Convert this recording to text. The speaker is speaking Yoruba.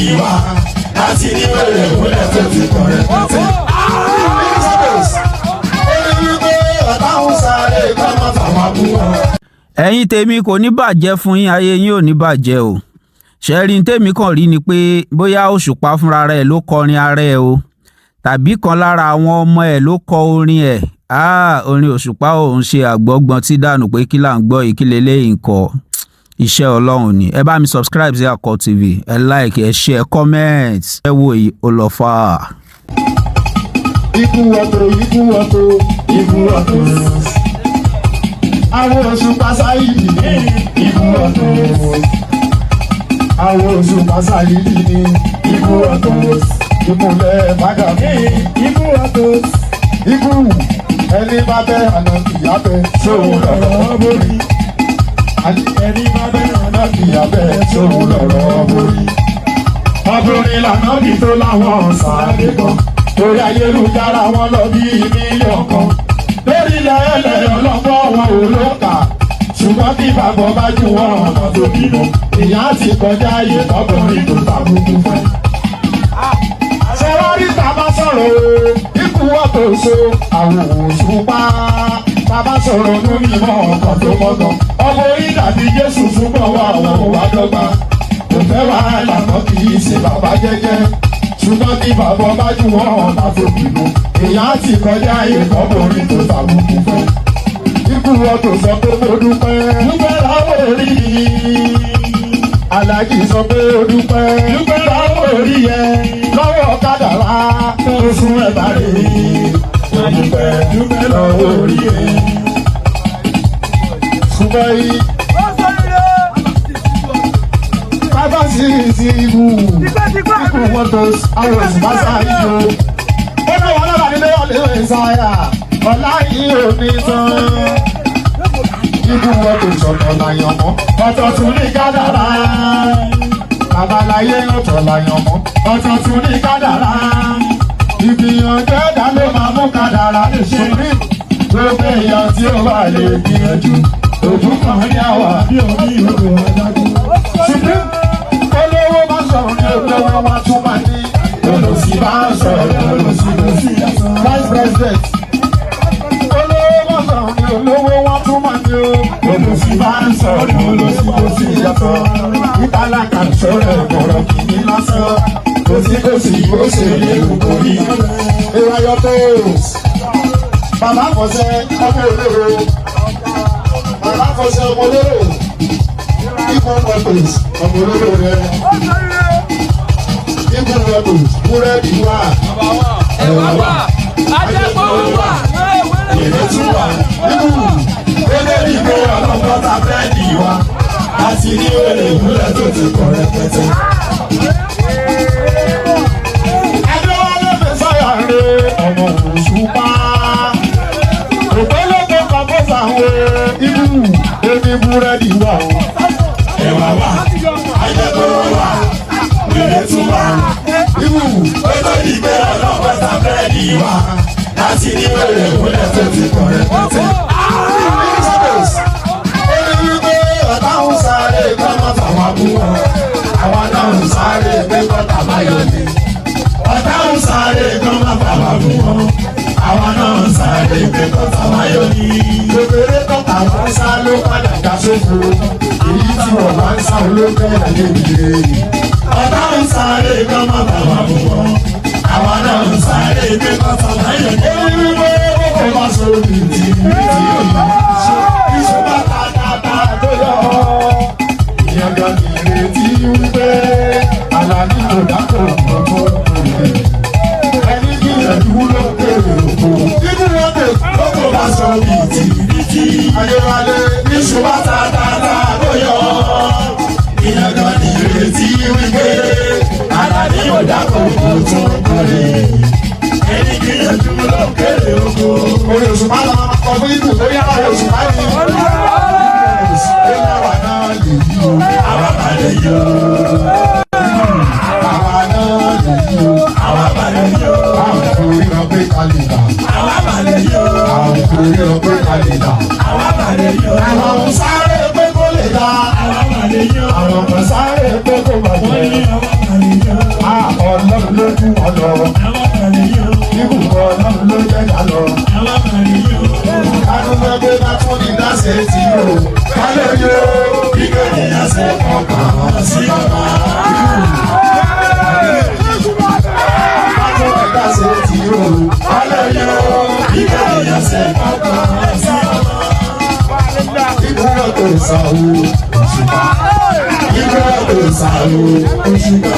búrẹ́dì wa láti ní wẹ̀rẹ̀ ìwúlẹ̀ tó ti kọ̀ rẹpẹtẹ. ẹ̀yin tèmi kò ní bàjẹ́ fún yín, ayé yín ò ní bàjẹ́ o. ṣẹ́rin tèmi kàn rí ni pé bóyá Òṣùpá fúnra rẹ̀ ló kọrin ara ẹ̀ o, tàbí kan lára àwọn ọmọ ẹ̀ ló kọ orin ẹ̀. Orin Òṣùpá òun ṣe àgbọ́gbọ́n tí dànù pé kí là ń gbọ́ yìí, kí leléyìí ń kọ. Iṣẹ́ Ọlọ́run ni. Ẹ bá mi subscribe sí Àkọ́ TV, ẹ like, ẹ share, comment. Ẹ wo yìí ó lọ fà á. Ikú ọ̀tọ̀. Àwọn Òṣùpá Sáyídì ní ikú ọ̀tọ̀. Àwọn Òṣùpá Sáyídì ní ikú ọ̀tọ̀. Ìmùlẹ̀ bàgà ní ikú ọ̀tọ̀. Ikú ẹni bá bẹ́ àná kìyà bẹ́ sóhun lọ̀rọ̀ borí. Ẹni bá bẹ́ àná kìyà bẹ́ sóhun lọ̀rọ̀ borí. Ọkùnrin lànà bí tó láwọn sáré kan. Torí ayélujára wọn lọ bí mílíọ̀nù kan. Lórí lẹ́lẹ̀ ọlọ́pọ̀ wọn ò ló kà. Ṣùgbọ́n bí bàbá bá jù wọ́n ọ̀nà tó bínú. Ìyá ti kọjá ayé tọkùnrin tó tàbùkù fẹ́. Ṣé wọ́n rí tàbá sọ̀rọ̀ ikú ọ̀tọ̀ so àwọn Òṣùpá. Tàbá sọ̀rọ̀ lórí ìmọ̀ ọkàn tó mọ́gàn. Ọmọ orí dàbí Jésù túbọ̀ wà àwọn òwà dọ́gba. Kò fẹ́ wá ìlànà kì í ṣe bàbá jẹ́jẹ́. Ṣùgbọ́n bí bàbá bá jù wọ́n ọ̀nà tó bínú. Ìyá ti kọjá ayé tọkùnrin tó tàbùkù fẹ́. Ikú ọ̀tọ̀ sọ pé mo dúpẹ́. Dúpẹ́ láwọn orí mi. Aláàjì sọ pé ó dúpẹ́. Dúpẹ́ láwọn orí yẹn. Lọ́wọ́ kádàrá tó sún ẹ̀bá rè é. Dúpẹ́ lọ́wọ́ orí yẹn. Ṣùgbọ́n yìí. Bàbá sí ìsìnkú. Ikú ọ̀tọ̀ àwọn Òṣùpá Sáyídì o. Ó náà wọ́n lábàá nílé ọ̀lẹ́ ìsáyà. Ọ̀la yìí ò ní tán. Ikú ọ̀tọ̀ ìṣọ̀tọ̀ làyàn mọ́. Ọ̀tọ̀ tún ní kádàrá. Babaláyé ọ̀tọ̀ làyàn mọ́. Ọ̀tọ̀ tún ní kádàrá. Ìgbìyànjú ẹ̀dá ló máa mú kádàrá lè ṣe rí. Gbogbo èèyàn tí ó bá lè gbìyànjú. Òjú kan ní àwà bí omi ìlú ọ̀dájú. Supreme olówó bá sọ̀rọ̀ ní olówó wá tún máa ní. Olùsí bá sọ̀rọ̀ olùsí. Vice President. Olówó wọn tún máa ní o. Olùsí bá ń sọ̀rọ̀ olùsí yàtọ̀. Ìtàlákà sọ̀rọ̀ ìbọ̀rọ̀ kìíní lásán. Kòsí yóò ṣe lè kókó rí. Ìwáyọ̀ tóos. Bàbá kọ̀ṣẹ́ ọmọ olóró. Bàbá kọ̀ṣẹ́ ọmọ olóró. Ikú ọ̀tọ̀s ọmọ olóró rẹ̀. Ikú ọ̀tọ̀s búrẹ́dì wà. Ẹ̀wà wà. Ajẹ́kọ̀ọ́ wà. Ìrètí wà nínú olórí ìgbé ọlọ́gbọ́ta búrẹ́dì wa láti ní wẹ̀rẹ̀ ìwúlẹ̀ tó ti kọ̀ rẹpẹtẹ. Adéwálé Mẹ́sáyà rè ọmọ Òṣùpá. Ògbólógbò kọ̀ọ̀kọ̀sà wo ibú oní búrẹ́dì wà o. Ẹ̀wà wà, ajẹ́kọ̀ọ́ wà, ìrètí wà. Ibú olórí ìgbé ọlọ́gbọ́ta búrẹ́dì wa láti ní wẹ̀rẹ̀ ìwúlẹ̀ tó ti kọ̀ rẹpẹtẹ. Ó ní wípé ọ̀tá ń sáré gbọ́mọ̀ fàwọn abúwọ̀. Àwọn náà ń sáré pé kọ́tà báyọ̀ ni. Ọ̀tá ń sáré gbọ́mọ̀ fàwọn abúwọ̀. Àwọn náà ń sáré pé kọ́tà báyọ̀ ni. Gbogbo tọ́ta wọn sá ló padà já sófo. Èyí tí wọ́n bá ń sá olókè ayé ìdílé. Ọ̀tá ń sáré gbọ́mọ̀ fàwọn abúwọ̀. Àwọn náà ń sáré pé kọ́tà báyọ̀ ni. Ó ní wípé ó bá sórí ìdí ìṣúná tàtàtà tó yọ. Ìyàgò ìrètí wípé Àlàní kò dákò gbogbo òkè. Ẹni gbìyànjú ló kéré òkú. Nínú ọdẹ lóko bá sọ bìtì. Adéwálé ìṣúná tàtàtà tó yọ. Ìyàgò ìrètí wípé Àlàní kò dákò gbogbo òkè. Ẹni gbìyànjú ló kéré òkú. Orí Òṣùpá lọ ọdún ìbò tó yára Òṣùpá yìí. Ó yára náà lè yí o. Àwa máa lè yí o. Àwa náà lè yí o. Àwa máa lè yí o. Àwọn torí lọ pé kalẹ̀ dà. Àwa máa lè yí o. Àwọn torí lọ pé kalẹ̀ dà. Àwa máa lè yí o. Àwọn sáré pé kó lè dá. Àwa máa lè yí o. Àwọn kan sáré pé kó bàjẹ́. Àwa máa lè yí o. ọlọ́run ló jẹ́ ká lọ. Adúgbò bá tún ní dáṣẹ́ tí o. Kálẹ̀ yóò kíkẹ́ ìyàsẹ́ kọ̀ọ̀kan sí ọba. Adúgbò dáṣẹ́ tí o. Kálẹ̀ yóò kíkẹ́ ìyàsẹ́ kọ̀ọ̀kan sí ọba. Ìgbọ́dọ̀ tó sàwó òṣùpá. Ìgbọ́dọ̀ tó sàwó òṣùpá.